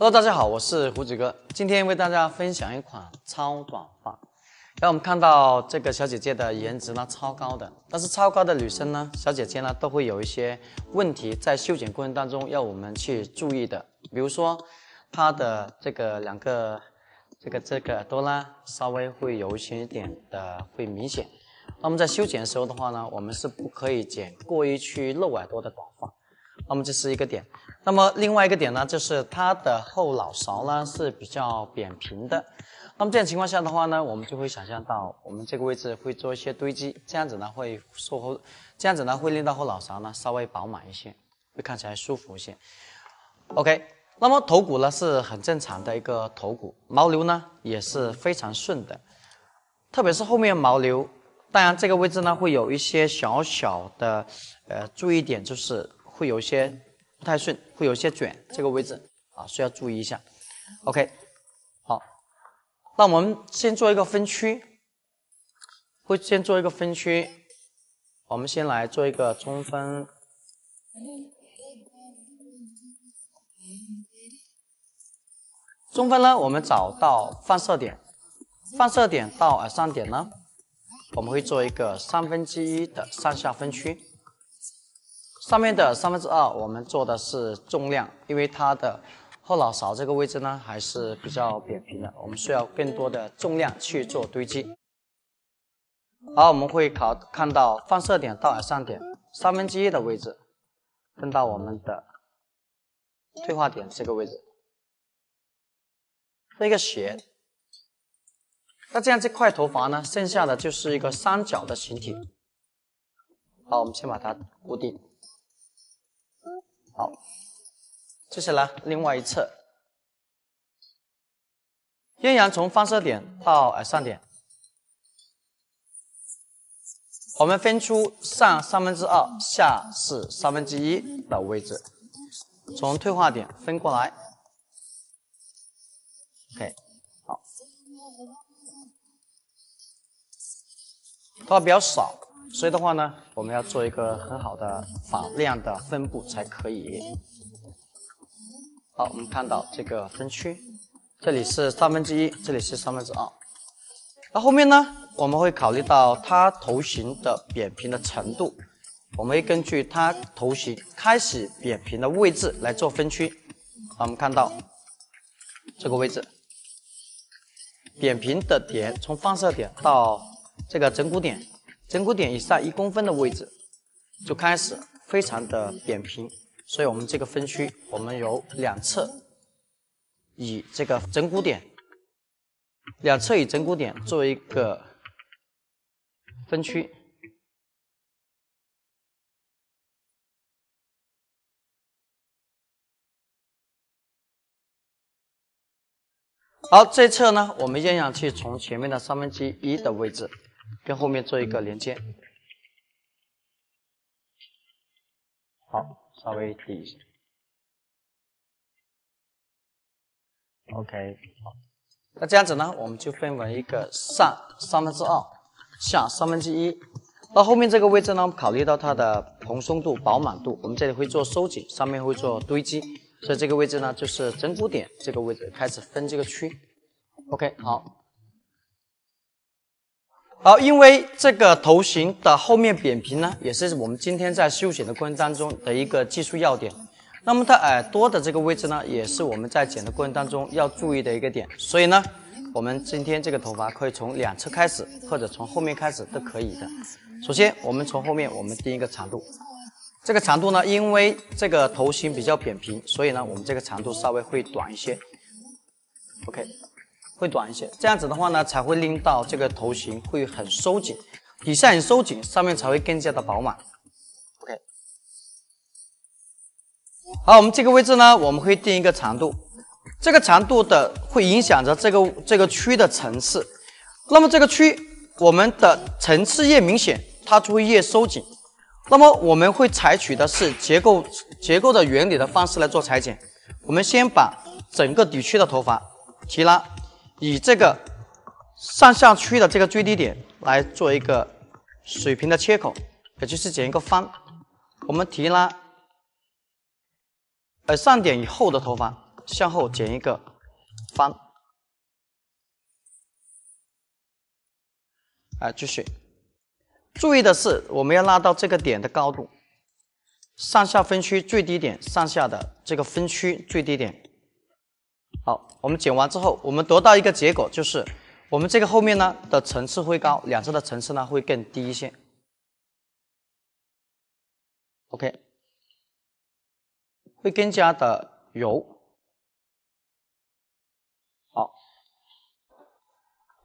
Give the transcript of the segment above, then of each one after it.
Hello， 大家好，我是胡子哥，今天为大家分享一款超短发。然后我们看到这个小姐姐的颜值呢超高的，但是超高的女生呢，小姐姐呢都会有一些问题在修剪过程当中要我们去注意的，比如说她的这个两个这个耳朵呢稍微会有一些点的会明显。那么在修剪的时候的话呢，我们是不可以剪过于去露耳朵的短发。那么这是一个点。那么另外一个点呢，就是它的后脑勺呢是比较扁平的。那么这样情况下的话呢，我们就会想象到我们这个位置会做一些堆积，这样子呢会这样子呢会令到后脑勺呢稍微饱满一些，会看起来舒服一些。OK， 那么头骨呢是很正常的一个头骨，毛流呢也是非常顺的，特别是后面毛流。当然这个位置呢会有一些小小的注意点，就是会有一些不太顺，会有一些卷，这个位置啊需要注意一下。OK， 好，那我们先做一个分区，我们先来做一个中分。中分呢，我们找到放射点，放射点到耳上点呢，我们会做一个1/3的上下分区。上面的2/3我们做的是重量，因为它的后脑勺这个位置呢还是比较扁平的，我们需要更多的重量去做堆积。好，我们会看到放射点到耳上点1/3的位置，分到我们的退化点这个位置，这一个斜。那这样这块头发呢，剩下的就是一个三角的形体。好，我们先把它固定。好，接下来另外一侧，阴阳从放射点到耳上点，我们分出上2/3，下是1/3的位置，从退化点分过来。OK， 好，头发比较少，所以的话呢，我们要做一个很好的发量的分布才可以。好，我们看到这个分区，这里是1/3，这里是2/3。那后面呢，我们会考虑到它头型的扁平的程度，我们会根据它头型开始扁平的位置来做分区。我们看到这个位置，扁平的点从放射点到这个枕骨点，枕骨点以上1公分的位置就开始非常的扁平，所以我们这个分区，我们由两侧以这个枕骨点，做一个分区。好，这一侧呢，我们一样去从前面的1/3的位置跟后面做一个连接。好，稍微低一下。OK， 好，那这样子呢，我们就分为一个上2/3，下1/3。到后面这个位置呢，我们考虑到它的蓬松度、饱满度，我们这里会做收紧，上面会做堆积，所以这个位置呢，就是枕骨点这个位置开始分这个区。OK， 好。好，因为这个头型的后面扁平呢，也是我们今天在修剪的过程当中的一个技术要点。那么它耳朵的这个位置呢，也是我们在剪的过程当中要注意的一个点。所以呢，我们今天这个头发可以从两侧开始，或者从后面开始都可以的。首先，我们从后面我们定一个长度。这个长度呢，因为这个头型比较扁平，所以呢，我们这个长度稍微会短一些。OK。会短一些，这样子的话呢，才会令到这个头型会很收紧，底下很收紧，上面才会更加的饱满。OK， 好，我们这个位置呢，我们会定一个长度，这个长度的会影响着这个区的层次。那么这个区我们的层次越明显，它就会越收紧。那么我们会采取的是结构的原理的方式来做裁剪。我们先把整个底区的头发提拉。以这个上下区的这个最低点来做一个水平的切口，也就是剪一个方。我们提拉耳上点以后的头发，向后剪一个方。继续。注意的是，我们要拉到这个点的高度，上下分区最低点，上下的这个分区最低点。好，我们剪完之后，我们得到一个结果，就是我们这个后面呢的层次会高，两侧的层次呢会更低一些。OK， 会更加的柔。好。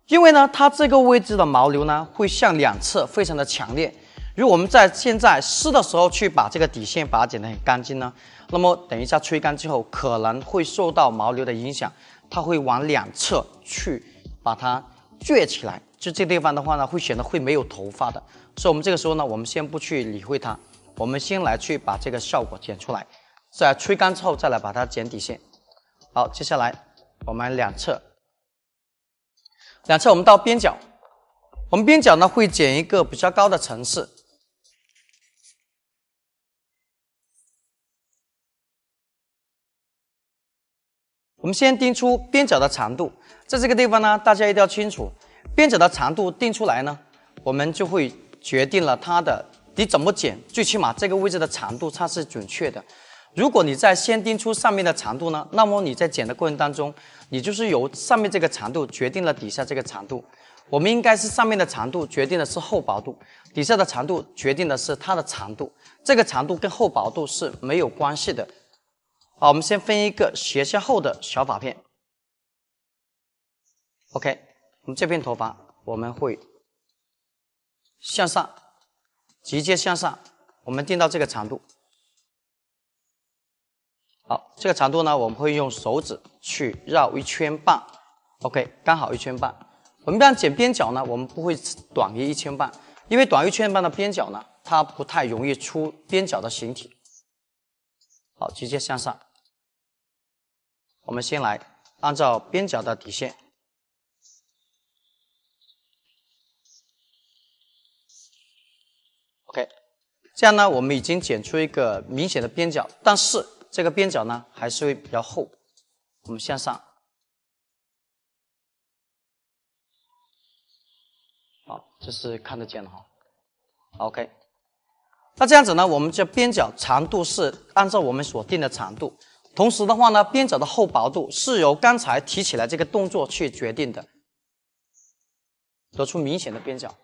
因为呢，它这个位置的毛流呢，会向两侧非常的强烈。如果我们在现在湿的时候去把这个底线把它剪得很干净呢，那么等一下吹干之后，可能会受到毛流的影响，它会往两侧去把它撅起来。就这地方的话呢，会显得会没有头发的。所以我们这个时候呢，我们先不去理会它，我们先来去把这个效果剪出来，在吹干之后再来把它剪底线。好，接下来我们两侧我们到边角，我们边角呢会剪一个比较高的层次。我们先定出边角的长度，在这个地方呢，大家一定要清楚，边角的长度定出来呢，我们就会决定了它的你怎么剪，最起码这个位置的长度它是准确的。如果你在先定出上面的长度呢，那么你在剪的过程当中，你就是由上面这个长度决定了底下这个长度。我们应该是上面的长度决定的是厚薄度，底下的长度决定的是它的长度。这个长度跟厚薄度是没有关系的。好，我们先分一个斜向后的小发片。OK， 我们这片头发我们会向上，直接向上，我们定到这个长度。好，这个长度呢，我们会用手指去绕一圈半 ，OK， 刚好1圈半。我们一般剪边角呢，我们不会短于1圈半，因为短于1圈半的边角呢，它不太容易出边角的形体。好，直接向上。我们先来按照边角的底线。OK， 这样呢，我们已经剪出一个明显的边角，但是这个边角呢还是会比较厚。我们向上。好，这是看得见的哈。OK， 那这样子呢，我们这边角长度是按照我们所定的长度，同时的话呢，边角的厚薄度是由刚才提起来这个动作去决定的，得出明显的边角。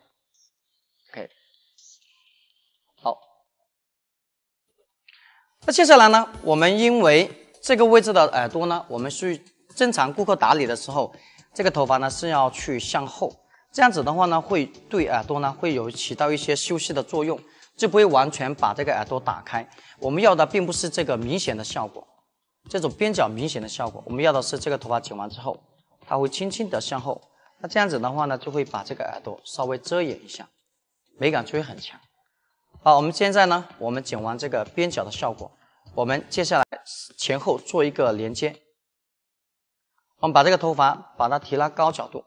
OK， 好。那接下来呢，我们因为这个位置的耳朵呢，我们是正常顾客打理的时候，这个头发呢是要去向后。这样子的话呢，会对耳朵呢会有起到一些修饰的作用，就不会完全把这个耳朵打开。我们要的并不是这个明显的效果，这种边角明显的效果，我们要的是这个头发剪完之后，它会轻轻的向后。那这样子的话呢，就会把这个耳朵稍微遮掩一下，美感就会很强。好，我们现在呢，我们剪完这个边角的效果，我们接下来前后做一个连接。我们把这个头发把它提拉高角度。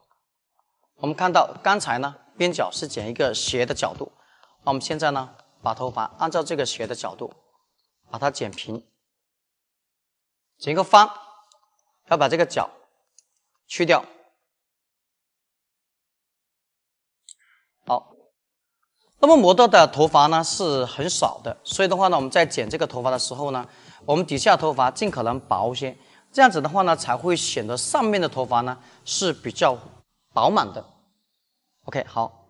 我们看到刚才呢，边角是剪一个斜的角度，那我们现在呢，把头发按照这个斜的角度，把它剪平，剪一个方，要把这个角去掉。好，那么模特的头发呢是很少的，所以的话呢，我们在剪这个头发的时候呢，我们底下头发尽可能薄些，这样子的话呢，才会显得上面的头发呢是比较饱满的。OK， 好，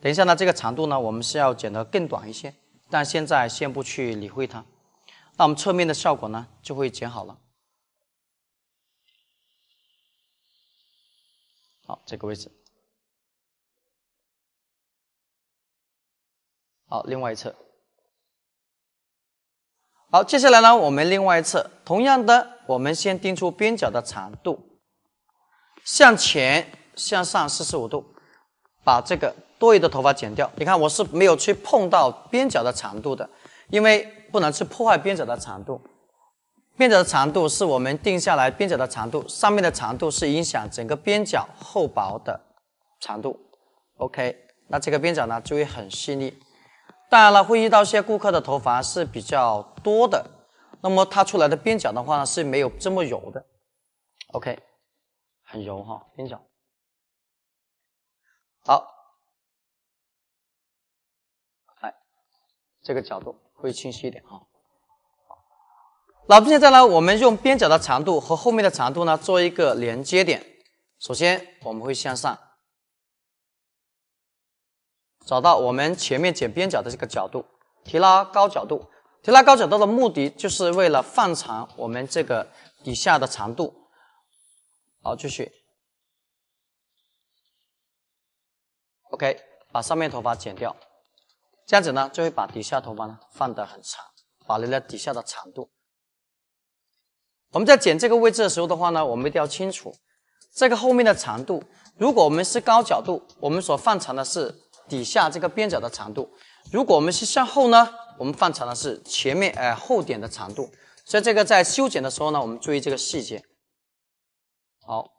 等一下呢，这个长度呢，我们是要剪得更短一些，但现在先不去理会它。那我们侧面的效果呢，就会剪好了。好，这个位置。好，另外一侧。好，接下来呢，我们另外一侧，同样的，我们先定出边角的长度，向前向上45度。把这个多余的头发剪掉。你看我是没有去碰到边角的长度的，因为不能去破坏边角的长度。边角的长度是我们定下来边角的长度，上面的长度是影响整个边角厚薄的长度。OK， 那这个边角呢就会很细腻。当然了，会遇到一些顾客的头发是比较多的，那么它出来的边角的话呢是没有这么柔的 ，OK， 很柔哈边角。好，来这个角度会清晰一点哈。那现在呢，我们用边角的长度和后面的长度呢做一个连接点。首先我们会向上找到我们前面剪边角的这个角度，提拉高角度。提拉高角度的目的就是为了放长我们这个底下的长度。好，继续。OK， 把上面头发剪掉，这样子呢就会把底下头发呢放得很长，保留了底下的长度。我们在剪这个位置的时候的话呢，我们一定要清楚这个后面的长度。如果我们是高角度，我们所放长的是底下这个边角的长度；如果我们是向后呢，我们放长的是前面后点的长度。所以这个在修剪的时候呢，我们注意这个细节。好，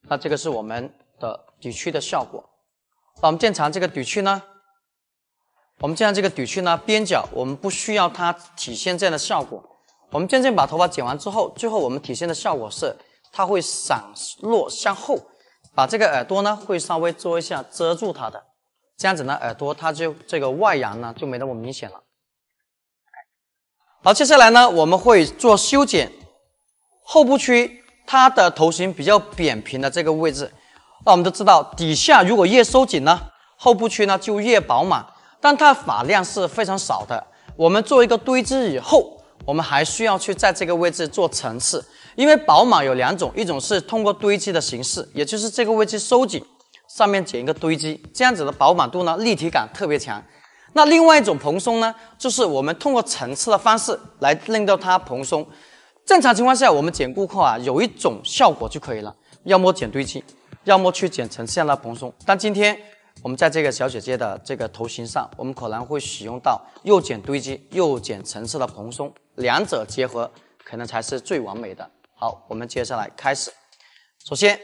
那这个是我们的底区的效果。那我们渐长这个底区呢，边角我们不需要它体现这样的效果。我们渐渐把头发剪完之后，最后我们体现的效果是它会散落向后，把这个耳朵呢会稍微做一下遮住它的，这样子呢耳朵它就这个外扬呢就没那么明显了。好，接下来呢我们会做修剪后部区它的头型比较扁平的这个位置。那我们都知道底下如果越收紧呢，后部区呢就越饱满，但它发量是非常少的。我们做一个堆积以后，我们还需要去在这个位置做层次，因为饱满有两种，一种是通过堆积的形式，也就是这个位置收紧，上面剪一个堆积，这样子的饱满度呢立体感特别强。那另外一种蓬松呢，就是我们通过层次的方式来令到它蓬松。正常情况下，我们剪顾客啊有一种效果就可以了，要么剪堆积，要么去剪层次让它蓬松。但今天我们在这个小姐姐的这个头型上，我们可能会使用到又剪堆积又剪层次的蓬松，两者结合可能才是最完美的。好，我们接下来开始。首先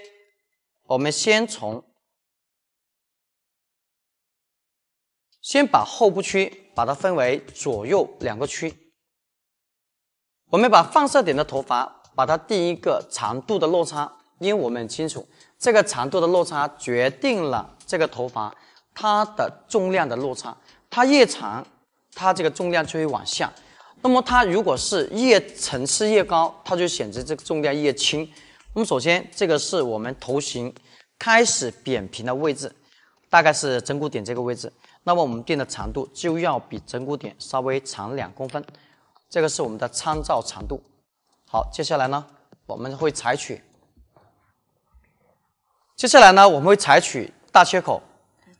我们先把后部区把它分为左右两个区。我们把放射点的头发把它定一个长度的落差，因为我们很清楚这个长度的落差决定了这个头发它的重量的落差，它越长它这个重量就会往下，那么它如果是越层次越高，它就显示这个重量越轻。那么首先这个是我们头型开始扁平的位置，大概是枕骨点这个位置，那么我们定的长度就要比枕骨点稍微长2公分，这个是我们的参照长度。好，接下来呢我们会采取大切口。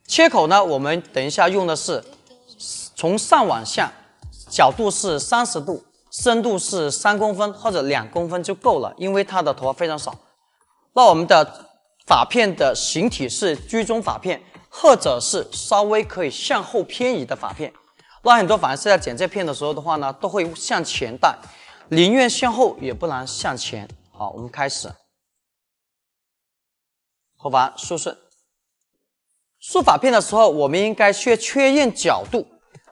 切口呢我们等一下用的是从上往下，角度是30度，深度是3公分或者2公分就够了，因为它的头发非常少。那我们的发片的形体是居中发片，或者是稍微可以向后偏移的发片。那很多发型师在剪这片的时候的话呢，都会向前带，宁愿向后也不能向前。好，我们开始。头发梳顺，梳发片的时候，我们应该先确认角度，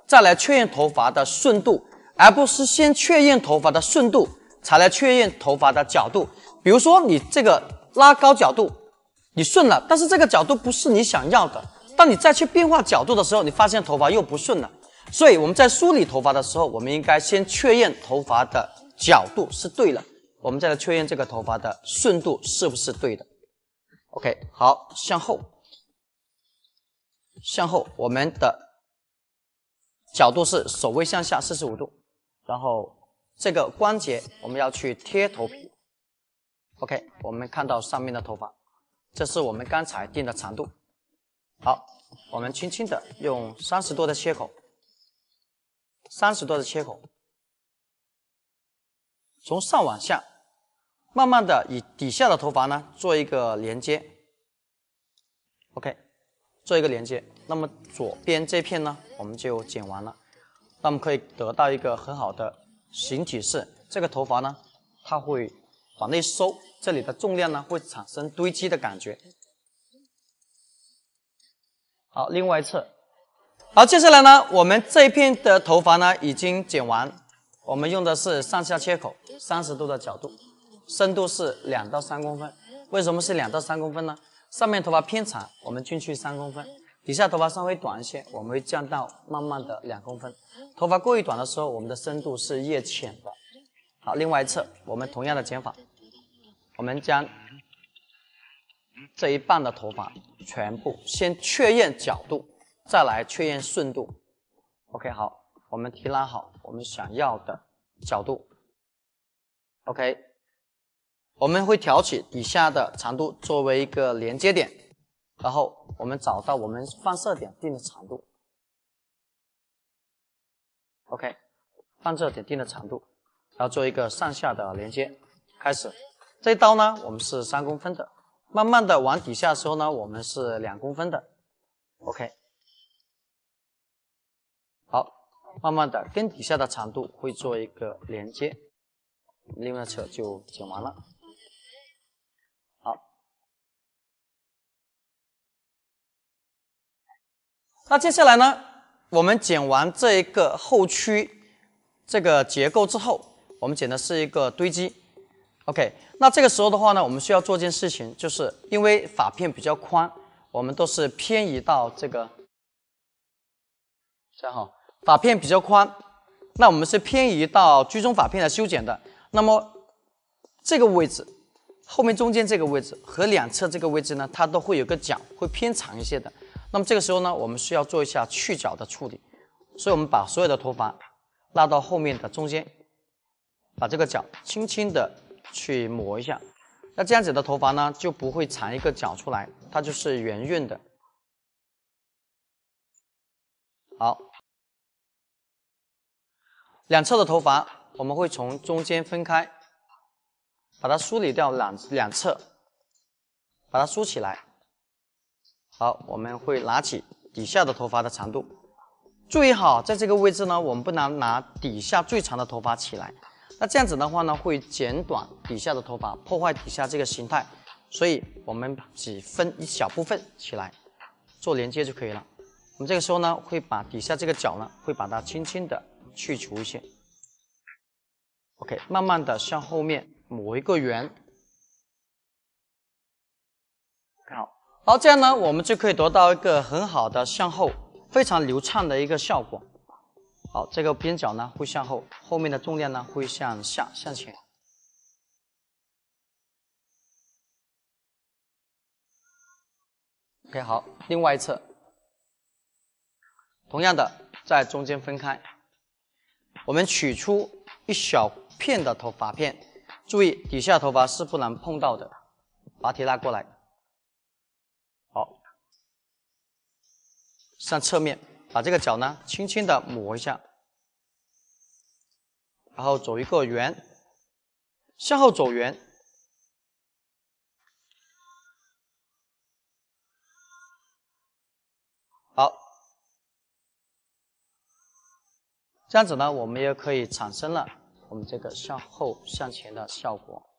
再来确认头发的顺度，而不是先确认头发的顺度，才来确认头发的角度。比如说你这个拉高角度，你顺了，但是这个角度不是你想要的，当你再去变化角度的时候，你发现头发又不顺了。所以我们在梳理头发的时候，我们应该先确认头发的角度是对了，我们再来确认这个头发的顺度是不是对的。OK， 好，向后我们的角度是手位向下45度，然后这个关节我们要去贴头皮。OK， 我们看到上面的头发，这是我们刚才定的长度。好，我们轻轻的用30度的切口，从上往下慢慢的以底下的头发呢做一个连接。 OK， 做一个连接，那么左边这片呢我们就剪完了，那么可以得到一个很好的形体是，这个头发呢它会往内收，这里的重量呢会产生堆积的感觉。好，另外一侧好，接下来呢，我们这一片的头发呢已经剪完，我们用的是上下切口30度的角度，深度是2到3公分。为什么是2到3公分呢？上面头发偏长，我们进去3公分；底下头发稍微短一些，我们会降到慢慢的2公分。头发过于短的时候，我们的深度是越浅的。好，另外一侧我们同样的剪法，我们将这一半的头发全部先确认角度，再来确认顺度。OK， 好，我们提拉好我们想要的角度。OK， 我们会挑起底下的长度作为一个连接点，然后我们找到我们放射点定的长度。OK， 放射点定的长度，然后做一个上下的连接。开始，这一刀呢，我们是3公分的。慢慢的往底下的时候呢，我们是2公分的 ，OK。好，慢慢的跟底下的长度会做一个连接，另外一侧就剪完了。好，那接下来呢，我们剪完这一个后区这个结构之后，我们剪的是一个堆积。OK， 那这个时候的话呢，我们需要做件事情，就是因为发片比较宽，我们都是偏移到这个，这样哈，发片比较宽，那我们是偏移到居中发片来修剪的。那么这个位置，后面中间这个位置和两侧这个位置呢，它都会有个角，会偏长一些的。那么这个时候呢，我们需要做一下去角的处理，所以我们把所有的头发拉到后面的中间，把这个角轻轻的去抹一下，那这样子的头发呢就不会长一个角出来，它就是圆润的。好，两侧的头发我们会从中间分开，把它梳理掉两侧，把它梳起来。好，我们会拿起底下的头发的长度，注意好，在这个位置呢，我们不能拿底下最长的头发起来。那这样子的话呢，会剪短底下的头发，破坏底下这个形态，所以我们只分一小部分起来做连接就可以了。我们这个时候呢，会把底下这个角呢，会把它轻轻的去除一些。OK， 慢慢的向后面抹一个圆。好，这样呢，我们就可以得到一个很好的向后、非常流畅的一个效果。好，这个边角呢会向后，后面的重量呢会向下、向前。OK， 好，另外一侧，同样的在中间分开，我们取出一小片的发片，注意底下头发是不能碰到的，把体拉过来。好，向侧面把这个角呢轻轻的抹一下。然后走一个圆，向后走圆，好，这样子呢，我们也可以产生了我们这个向后向前的效果。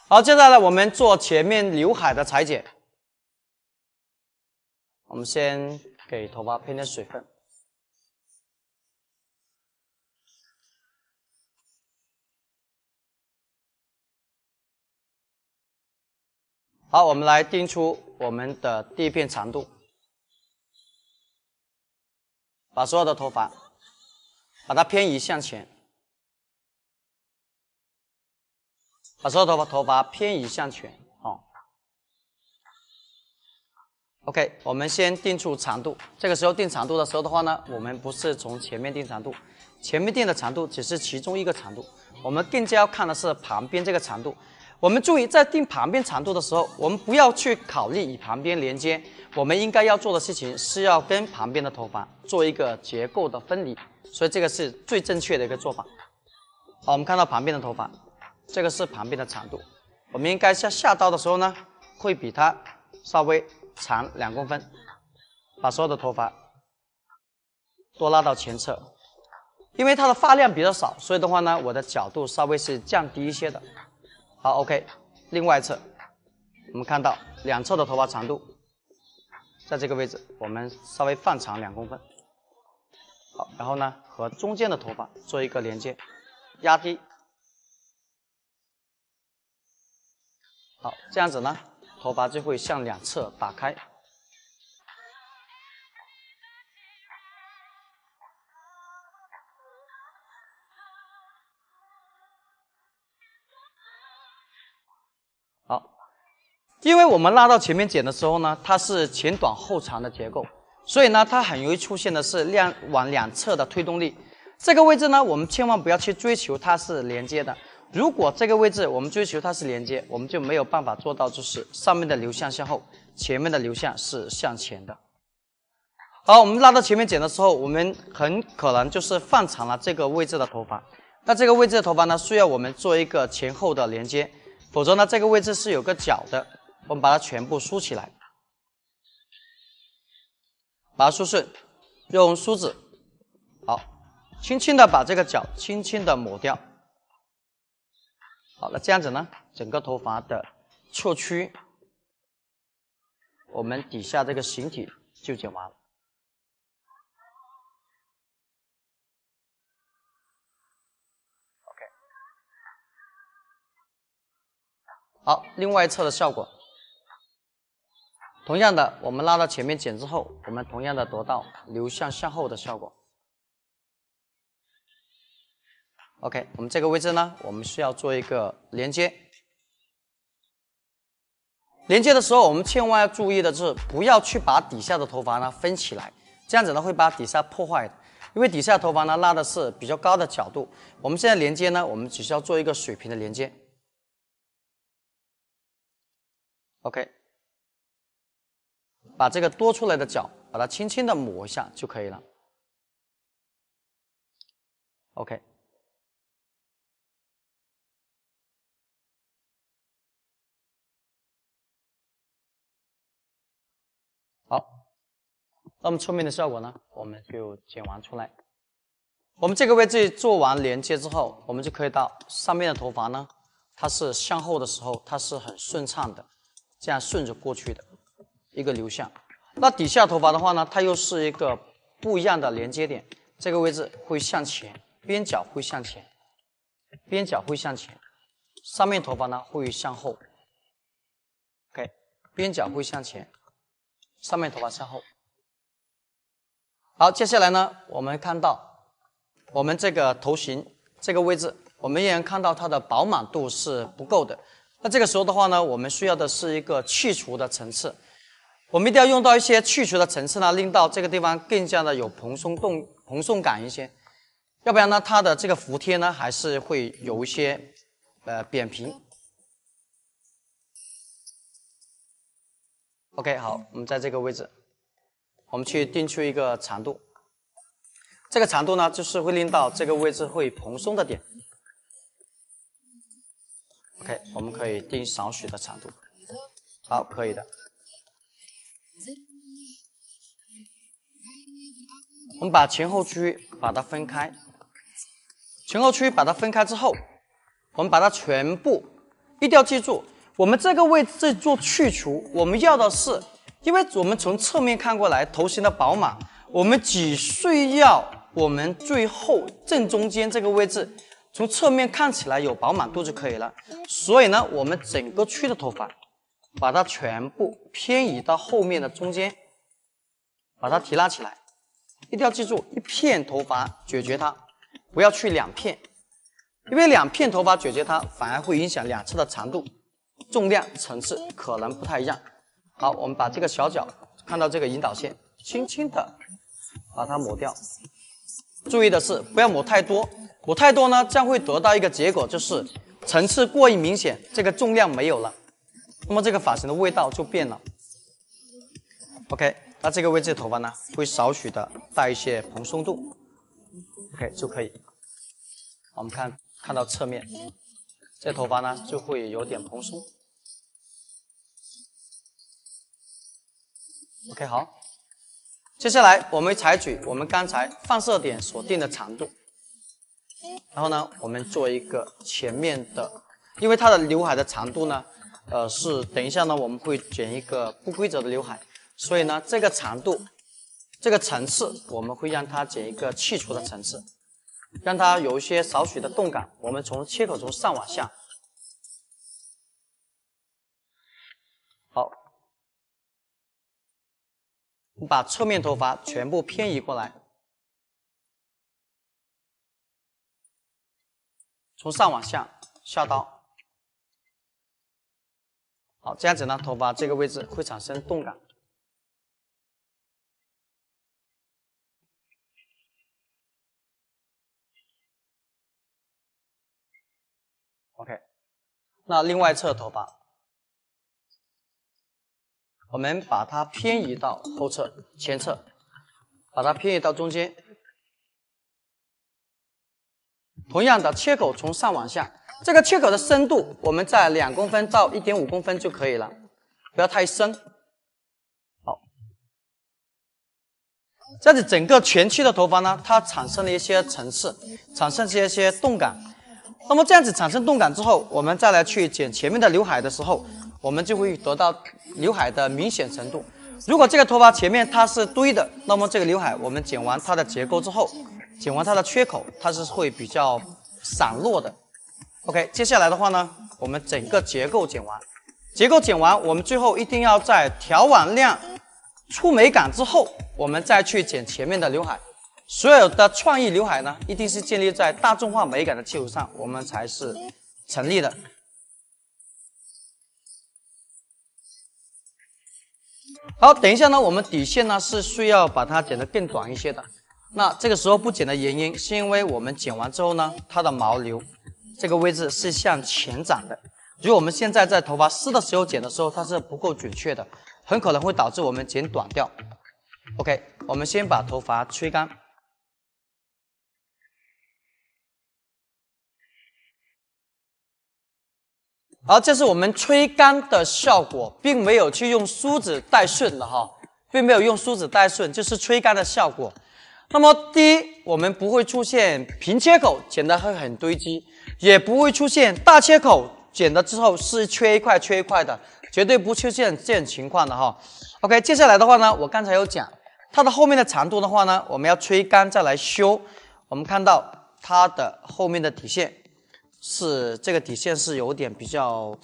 好，接下来我们做前面刘海的裁剪。我们先给头发喷点水分。好，我们来定出我们的第一片长度，把所有的头发把它偏移向前。把所有头发偏移向前，OK， 我们先定出长度。这个时候定长度的时候的话呢，我们不是从前面定长度，前面定的长度只是其中一个长度，我们更加要看的是旁边这个长度。我们注意，在定旁边长度的时候，我们不要去考虑与旁边连接，我们应该要做的事情是要跟旁边的头发做一个结构的分离，所以这个是最正确的一个做法。好，我们看到旁边的头发。这个是旁边的长度，我们应该在下刀的时候呢，会比它稍微长2公分，把所有的头发多拉到前侧，因为它的发量比较少，所以的话呢，我的角度稍微是降低一些的。好 ，OK。另外一侧，我们看到两侧的头发长度，在这个位置我们稍微放长2公分。好，然后呢，和中间的头发做一个连接，压低。好，这样子呢，头发就会向两侧打开。好，因为我们拉到前面剪的时候呢，它是前短后长的结构，所以呢，它很容易出现的是往两侧的推动力。这个位置呢，我们千万不要去追求它是连接的。如果这个位置我们追求它是连接，我们就没有办法做到，就是上面的流向向后，前面的流向是向前的。好，我们拉到前面剪的时候，我们很可能就是放长了这个位置的头发。那这个位置的头发呢，需要我们做一个前后的连接，否则呢，这个位置是有个角的，我们把它全部梳起来，把它梳顺，用梳子，好，轻轻的把这个角轻轻的抹掉。好了，这样子呢，整个头发的侧区，我们底下这个形体就剪完了。OK， 好，另外一侧的效果，同样的，我们拉到前面剪之后，我们同样的得到流向向后的效果。OK， 我们这个位置呢，我们需要做一个连接。连接的时候，我们千万要注意的是，不要去把底下的头发呢分起来，这样子呢会把底下破坏的。因为底下的头发呢拉的是比较高的角度，我们现在连接呢，我们只需要做一个水平的连接。OK， 把这个多出来的角，把它轻轻的抹一下就可以了。OK。好，那么侧面的效果呢，我们就剪完出来。我们这个位置做完连接之后，我们就可以到上面的头发呢，它是向后的时候，它是很顺畅的，这样顺着过去的一个流向。那底下头发的话呢，它又是一个不一样的连接点，这个位置会向前，边角会向前，边角会向前，上面头发呢会向后。OK， 边角会向前。上面头发向后。好，接下来呢，我们看到我们这个头型这个位置，我们也能看到它的饱满度是不够的。那这个时候的话呢，我们需要的是一个去除的层次。我们一定要用到一些去除的层次呢，令到这个地方更加的有蓬松感一些。要不然呢，它的这个服帖呢，还是会有一些扁平。OK， 好，我们在这个位置，我们去定出一个长度。这个长度呢，就是会令到这个位置会蓬松的点。OK， 我们可以定少许的长度。好，可以的。我们把前后区把它分开。前后区把它分开之后，我们把它全部，一定要记住。我们这个位置做去除，我们要的是，因为我们从侧面看过来，头型的饱满，我们只需要我们最后正中间这个位置，从侧面看起来有饱满度就可以了。所以呢，我们整个区的头发，把它全部偏移到后面的中间，把它提拉起来。一定要记住，一片头发解决它，不要去两片，因为两片头发解决它，反而会影响两侧的长度。重量层次可能不太一样。好，我们把这个小角看到这个引导线，轻轻的把它抹掉。注意的是，不要抹太多，抹太多呢，将会得到一个结果，就是层次过于明显，这个重量没有了，那么这个发型的味道就变了。OK， 那这个位置的头发呢，会少许的带一些蓬松度。OK 就可以。我们看到侧面。这头发呢就会有点蓬松。OK， 好，接下来我们采取我们刚才放射点所定的长度，然后呢，我们做一个前面的，因为它的刘海的长度呢，是等一下呢我们会剪一个不规则的刘海，所以呢这个长度、这个层次，我们会让它剪一个去除的层次，让它有一些少许的动感。我们从切口从上往下，好，把侧面头发全部偏移过来。 从上往下下刀，好，这样子呢，头发这个位置会产生动感。OK， 那另外一侧头发，我们把它偏移到后侧、前侧，把它偏移到中间。 同样的切口从上往下，这个切口的深度我们在2公分到1.5公分就可以了，不要太深。好，这样子整个全区的头发呢，它产生了一些层次，产生一些动感。那么这样子产生动感之后，我们再来去剪前面的刘海的时候，我们就会得到刘海的明显程度。如果这个头发前面它是堆的，那么这个刘海我们剪完它的结构之后。 剪完它的缺口，它是会比较散落的。OK， 接下来的话呢，我们整个结构剪完，结构剪完，我们最后一定要在调完亮、出美感之后，我们再去剪前面的刘海。所有的创意刘海呢，一定是建立在大众化美感的基础上，我们才是成立的。好，等一下呢，我们底线呢是需要把它剪得更短一些的。 那这个时候不剪的原因，是因为我们剪完之后呢，它的毛流这个位置是向前长的。如果我们现在在头发湿的时候剪的时候，它是不够准确的，很可能会导致我们剪短掉。OK， 我们先把头发吹干。好，这是我们吹干的效果，并没有去用梳子带顺的哈，并没有用梳子带顺，就是吹干的效果。 那么第一，我们不会出现平切口剪得会很堆积，也不会出现大切口剪了之后是缺一块缺一块的，绝对不出现这种情况的哈。OK， 接下来的话呢，我刚才有讲，它的后面的长度的话呢，我们要吹干再来修。我们看到它的后面的底线是这个底线是有点比较，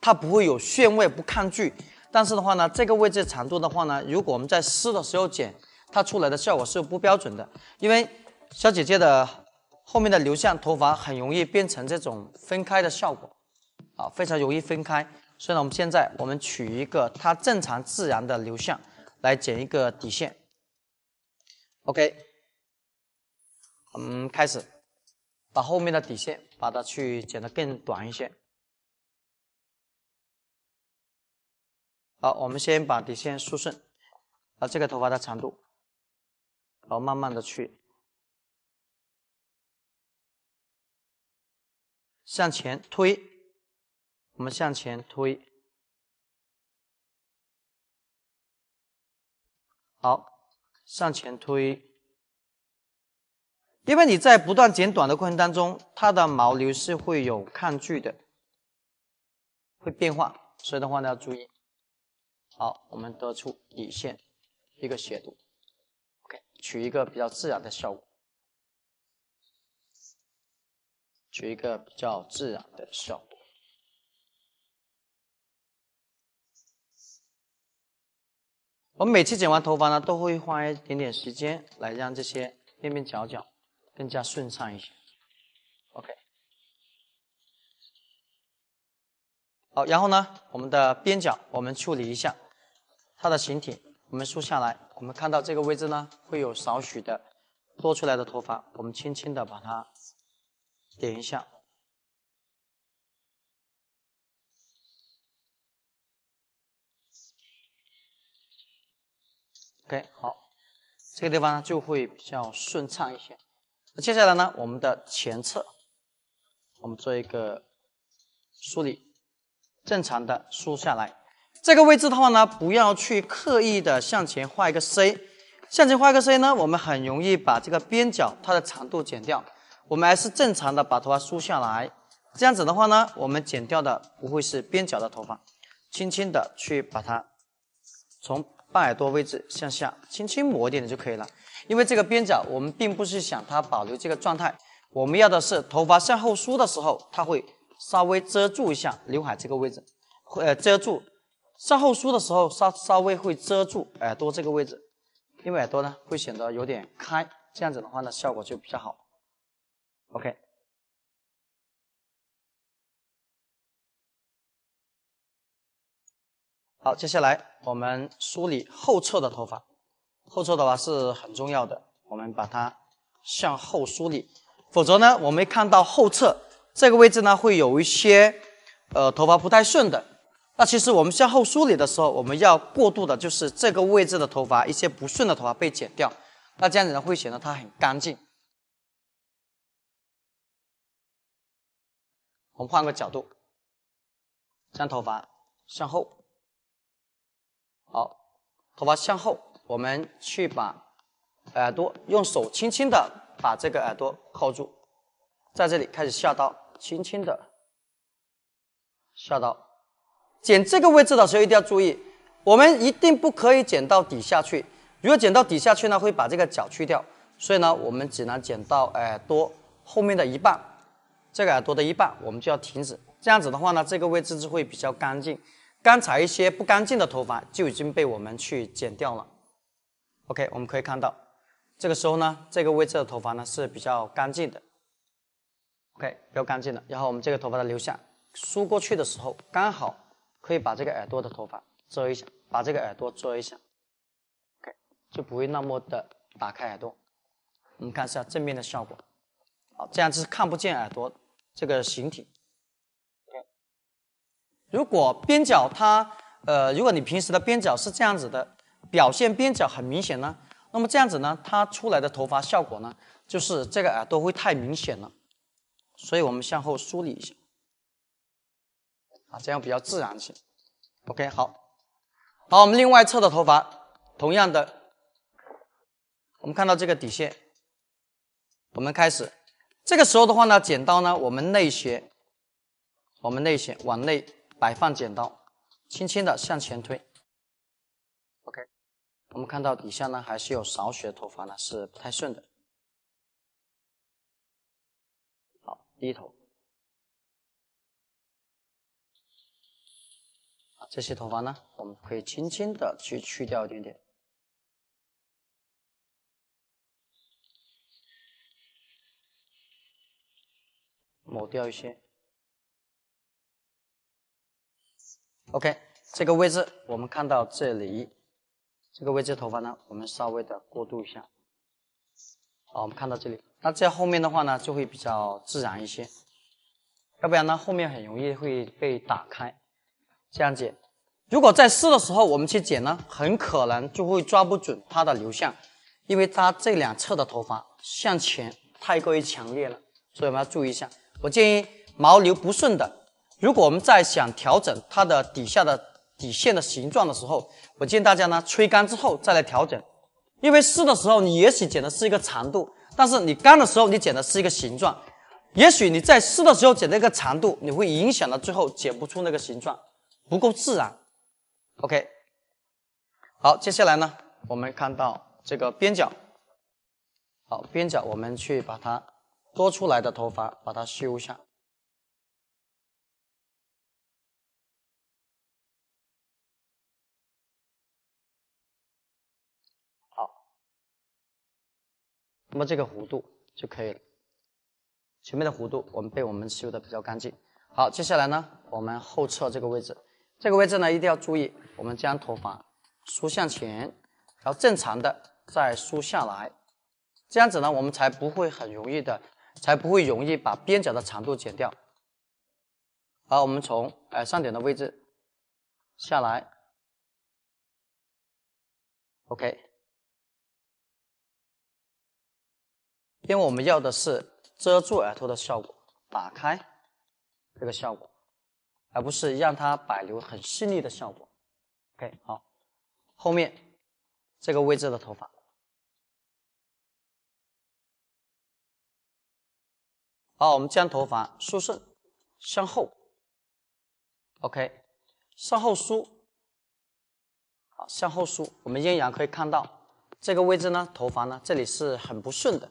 它不会有楦位不抗拒，但是的话呢，这个位置长度的话呢，如果我们在湿的时候剪。 它出来的效果是不标准的，因为小姐姐的后面的流向头发很容易变成这种分开的效果，啊，非常容易分开。所以呢，我们现在取一个它正常自然的流向来剪一个底线。OK， 我们开始把后面的底线把它去剪得更短一些。好，我们先把底线梳顺，这个头发的长度。 然后慢慢的去向前推，我们向前推，好，向前推。因为你在不断剪短的过程当中，它的毛流是会有抗拒的，会变化，所以的话呢要注意。好，我们得出底线一个斜度。 OK， 取一个比较自然的效果，取一个比较自然的效果。我们每次剪完头发呢，都会花一点点时间来让这些边边角角更加顺畅一些。OK， 好，然后呢，我们的边角我们处理一下它的形体。 我们梳下来，我们看到这个位置呢，会有少许的多出来的头发，我们轻轻的把它点一下。OK， 好，这个地方就会比较顺畅一些。那接下来呢，我们的前侧，我们做一个梳理，正常的梳下来。 这个位置的话呢，不要去刻意的向前画一个 C， 向前画一个 C 呢，我们很容易把这个边角它的长度剪掉。我们还是正常的把头发梳下来。这样子的话呢，我们剪掉的不会是边角的头发，轻轻的去把它从半耳朵位置向下轻轻抹一点点就可以了。因为这个边角我们并不是想它保留这个状态，我们要的是头发向后梳的时候，它会稍微遮住一下刘海这个位置，遮住向后梳的时候稍微会遮住耳朵这个位置，因为耳朵呢会显得有点开，这样子的话呢效果就比较好。OK。好，接下来我们梳理后侧的头发。后侧的头发是很重要的，我们把它向后梳理，否则呢，我们看到后侧这个位置呢会有一些头发不太顺的。那其实我们向后梳理的时候，我们要过渡的就是这个位置的头发，一些不顺的头发被剪掉，那这样子呢会显得它很干净。我们换个角度，将头发向后。好，头发向后，我们去把耳朵用手轻轻的把这个耳朵扣住，在这里开始下刀，轻轻的下刀。剪这个位置的时候一定要注意，我们一定不可以剪到底下去，如果剪到底下去呢，会把这个角去掉，所以呢，我们只能剪到耳朵后面的一半，这个耳朵的一半我们就要停止。这样子的话呢，这个位置就会比较干净。刚才一些不干净的头发就已经被我们去剪掉了。OK， 我们可以看到，这个时候呢，这个位置的头发呢是比较干净的。OK， 比较干净的。然后我们这个头发的留下，梳过去的时候，刚好可以把这个耳朵的头发遮一下，把这个耳朵遮一下。OK， 就不会那么的打开耳朵。我们看一下正面的效果。好，这样就是看不见耳朵这个形体。如果边角它如果你平时的边角是这样子的，表现边角很明显呢，那么这样子呢，它出来的头发效果呢，就是这个耳朵会太明显了，所以我们向后梳理一下，啊，这样比较自然些。OK， 好，我们另外侧的头发，同样的，我们看到这个底线，我们开始，这个时候的话呢，剪刀呢，我们内斜往内摆放剪刀，轻轻的向前推。OK， 我们看到底下呢还是有少许的头发呢是不太顺的。好，低头。这些头发呢，我们可以轻轻的去掉一点点。抹掉一些。OK， 这个位置我们看到这里，这个位置头发呢，我们稍微的过渡一下。好，我们看到这里，那这样后面的话呢，就会比较自然一些。要不然呢，后面很容易会被打开。这样剪，如果在湿的时候我们去剪呢，很可能就会抓不准它的流向，因为它这两侧的头发向前太过于强烈了，所以我们要注意一下。我建议毛流不顺的，如果我们在想调整它的底下的底线的形状的时候，我建议大家呢吹干之后再来调整，因为湿的时候你也许剪的是一个长度，但是你干的时候你剪的是一个形状，也许你在湿的时候剪那个长度，你会影响到最后剪不出那个形状，不够自然。OK， 好，接下来呢，我们看到这个边角，好，边角我们去把它多出来的头发把它修一下。好，那么这个弧度就可以了。前面的弧度我们修的比较干净。好，接下来呢，我们后侧这个位置，这个位置呢一定要注意，我们将头发梳向前，然后正常的再梳下来，这样子呢，我们才不会容易把边角的长度剪掉。好，我们从上点的位置下来 ，OK， 因为我们要的是遮住耳朵的效果，打开这个效果，而不是让它摆留很细腻的效果。OK， 好，后面这个位置的头发。好，我们将头发梳顺，向后 ，OK， 向后梳，好，向后梳。我们依然可以看到这个位置呢，头发呢这里是很不顺的，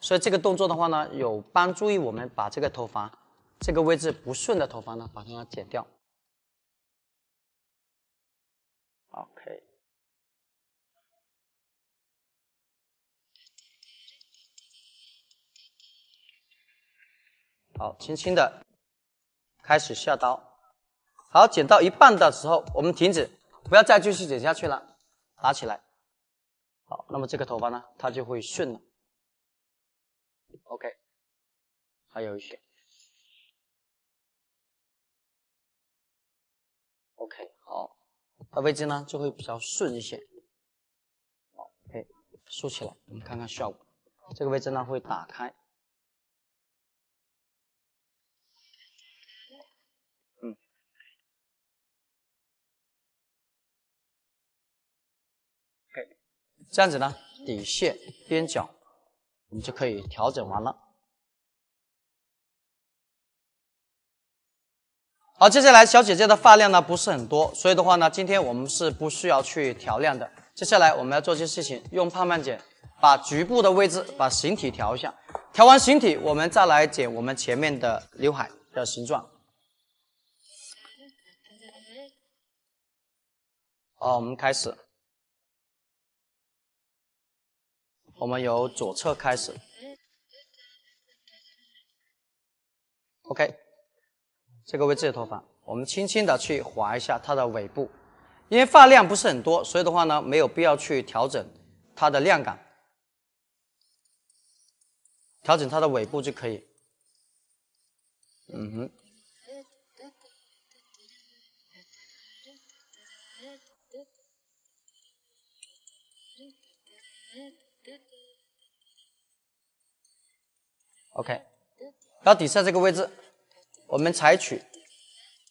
所以这个动作的话呢，有帮助于我们把这个头发这个位置不顺的头发呢，把它剪掉。OK。好，轻轻的开始下刀。好，剪到一半的时候，我们停止，不要再继续剪下去了，拿起来。好，那么这个头发呢，它就会顺了。OK， 还有一些。OK， 好，它位置呢就会比较顺一些。OK， 梳起来，我们看看效果。这个位置呢会打开。OK， 这样子呢，底线、边角我们就可以调整完了。好，接下来小姐姐的发量呢不是很多，所以的话呢，今天我们是不需要去调亮的。接下来我们要做一件事情，用胖胖剪把局部的位置把形体调一下，调完形体，我们再来剪我们前面的刘海的形状。好，我们开始，我们由左侧开始。OK， 这个位置的头发，我们轻轻的去划一下它的尾部，因为发量不是很多，所以的话呢，没有必要去调整它的量感，调整它的尾部就可以。OK， 然后底下这个位置，我们采取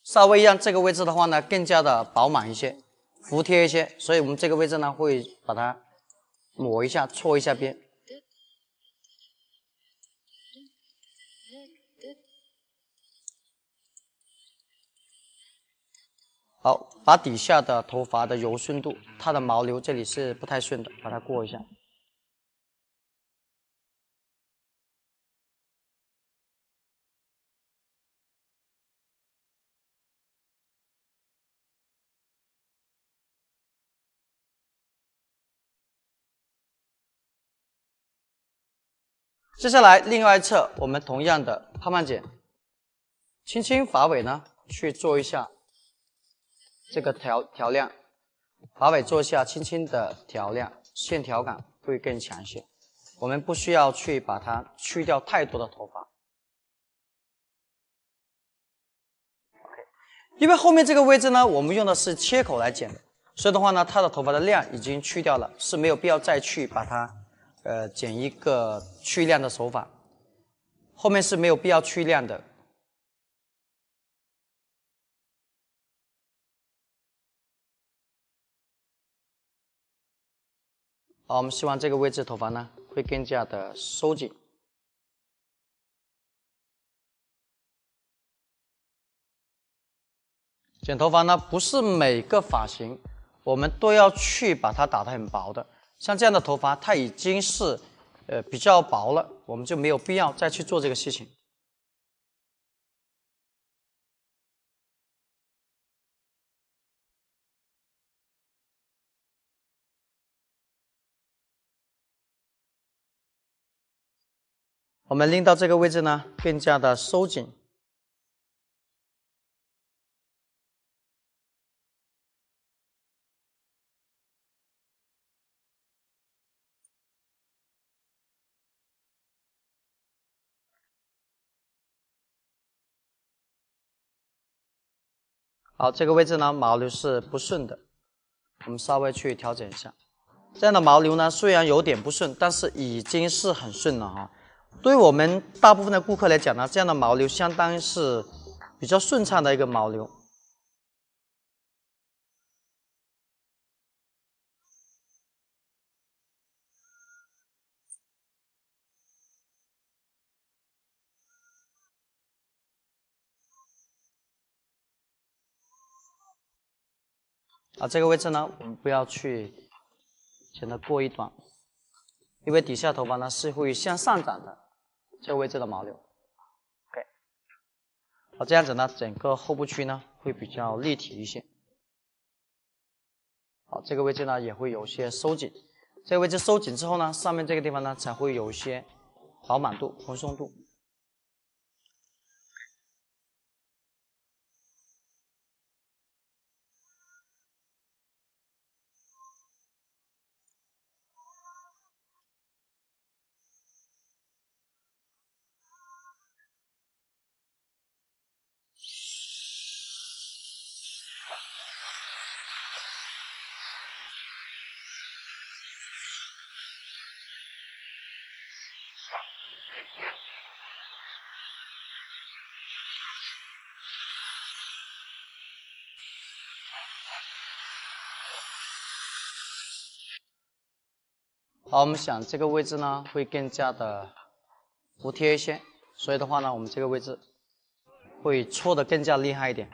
稍微让这个位置的话呢更加的饱满一些，服帖一些，所以我们这个位置呢会把它抹一下，搓一下边。好，把底下的头发的柔顺度，它的毛流这里是不太顺的，把它过一下。接下来另外一侧，我们同样的胖胖剪，轻轻发尾呢去做一下这个调亮，发尾做一下轻轻的调亮，线条感会更强一些。我们不需要去把它去掉太多的头发。因为后面这个位置呢，我们用的是切口来剪的，所以的话呢，它的头发的量已经去掉了，是没有必要再去把它剪一个去量的手法，后面是没有必要去量的。好，我们希望这个位置头发呢会更加的收紧。剪头发呢，不是每个发型我们都要去把它打得很薄的，像这样的头发，它已经是比较薄了，我们就没有必要再去做这个事情。我们拎到这个位置呢，更加的收紧。好，这个位置呢，毛流是不顺的，我们稍微去调整一下。这样的毛流呢，虽然有点不顺，但是已经是很顺了哈。对于我们大部分的顾客来讲呢，这样的毛流相当于是比较顺畅的一个毛流。啊，这个位置呢，我们不要去剪得过于短，因为底下头发呢是会向上长的，这个位置的毛流。OK， 好，这样子呢，整个后部区呢会比较立体一些。好，这个位置呢也会有些收紧，这个位置收紧之后呢，上面这个地方呢才会有一些饱满度、蓬松度。好，我们想这个位置呢会更加的服帖一些，所以的话呢，我们这个位置会搓得更加厉害一点。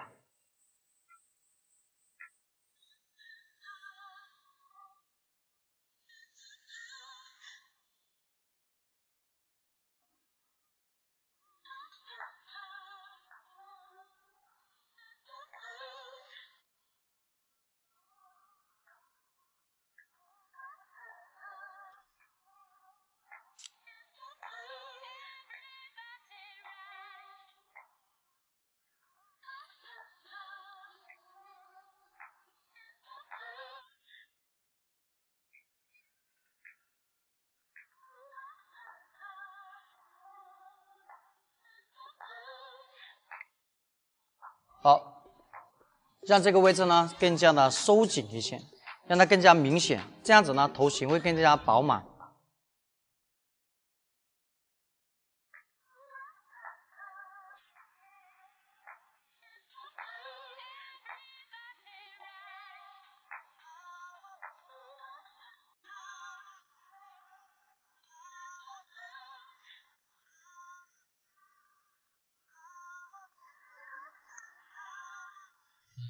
好，让这个位置呢更加的收紧一些，让它更加明显，这样子呢头型会更加饱满。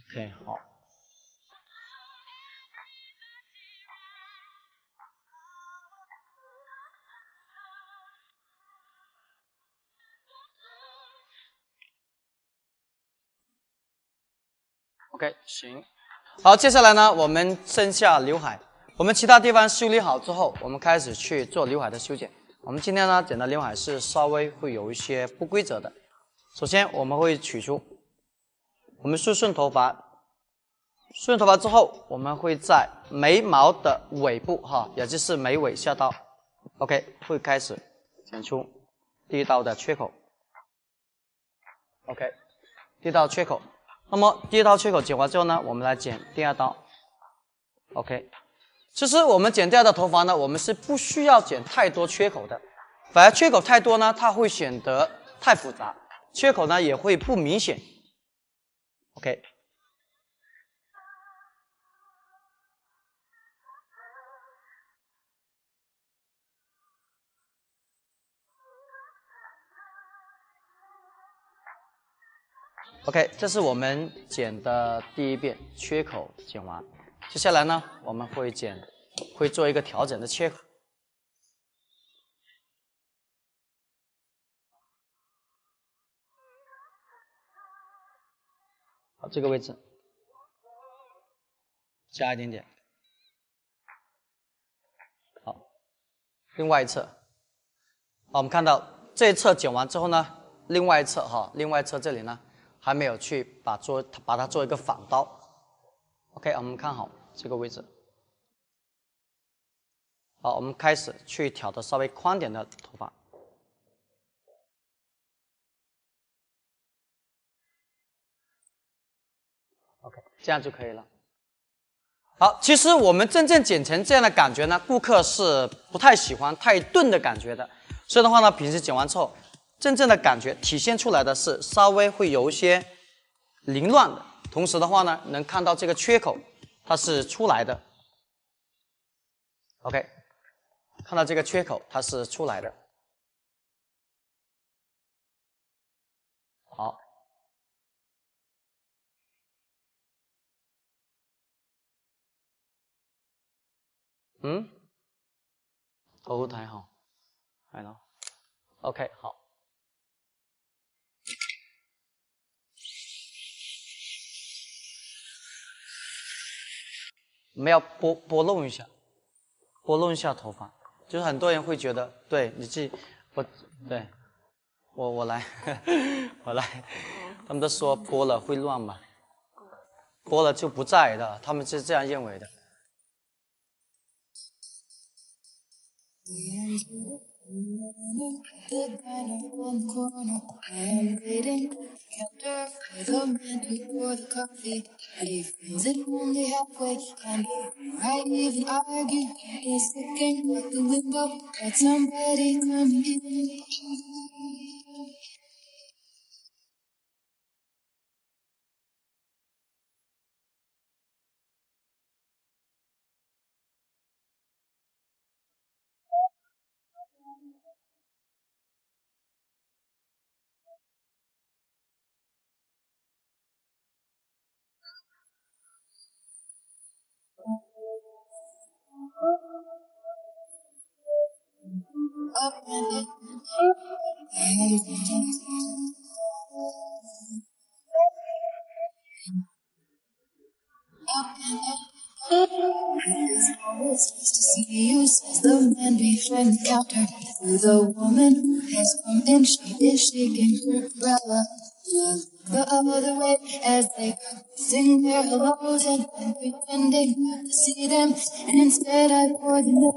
OK， 好。OK， 行。好，接下来呢，我们剩下刘海，我们其他地方修理好之后，我们开始去做刘海的修剪。我们今天呢剪的刘海是稍微会有一些不规则的。首先我们会取出，我们顺头发，顺头发之后，我们会在眉毛的尾部哈，也就是眉尾下刀 ，OK， 会开始剪出第一刀的缺口 ，OK， 第一刀缺口。那么第一刀缺口剪完之后呢，我们来剪第二刀 ，OK。其实我们剪掉的头发呢，我们是不需要剪太多缺口的，反而缺口太多呢，它会显得太复杂，缺口呢也会不明显 ，OK。OK， 这是我们剪的第一遍缺口剪完，接下来呢，我们会做一个调整的切口。好，这个位置加一点点。好，另外一侧，好，我们看到这一侧剪完之后呢，另外一侧这里呢还没有去把它做一个反刀。OK， 我们看好这个位置。好，我们开始去挑的稍微宽点的头发。OK， 这样就可以了。好，其实我们真正剪成这样的感觉呢，顾客是不太喜欢太钝的感觉的。所以的话呢，平时剪完之后，真正的感觉体现出来的是稍微会有一些凌乱的，同时的话呢，能看到这个缺口它是出来的。OK， 看到这个缺口它是出来的。好。嗯，好好睇嗬，係咯。OK， 好。我们要拨弄一下，拨弄一下头发，就是很多人会觉得，对你自己，对我来，我来，他们都说拨了会乱嘛，拨了就不在的，他们是这样认为的。The diner on the corner, I am waiting counter for the man who poured the coffee. And he fills it only halfway, and I even argue. He's looking out the window at somebody coming in. Up and up. It's always nice to see you, says the man behind the counter. To the woman who has come in, she is shaking her umbrella. The other way as they sing their hellos and pretending not to see them. Instead, I pour the milk.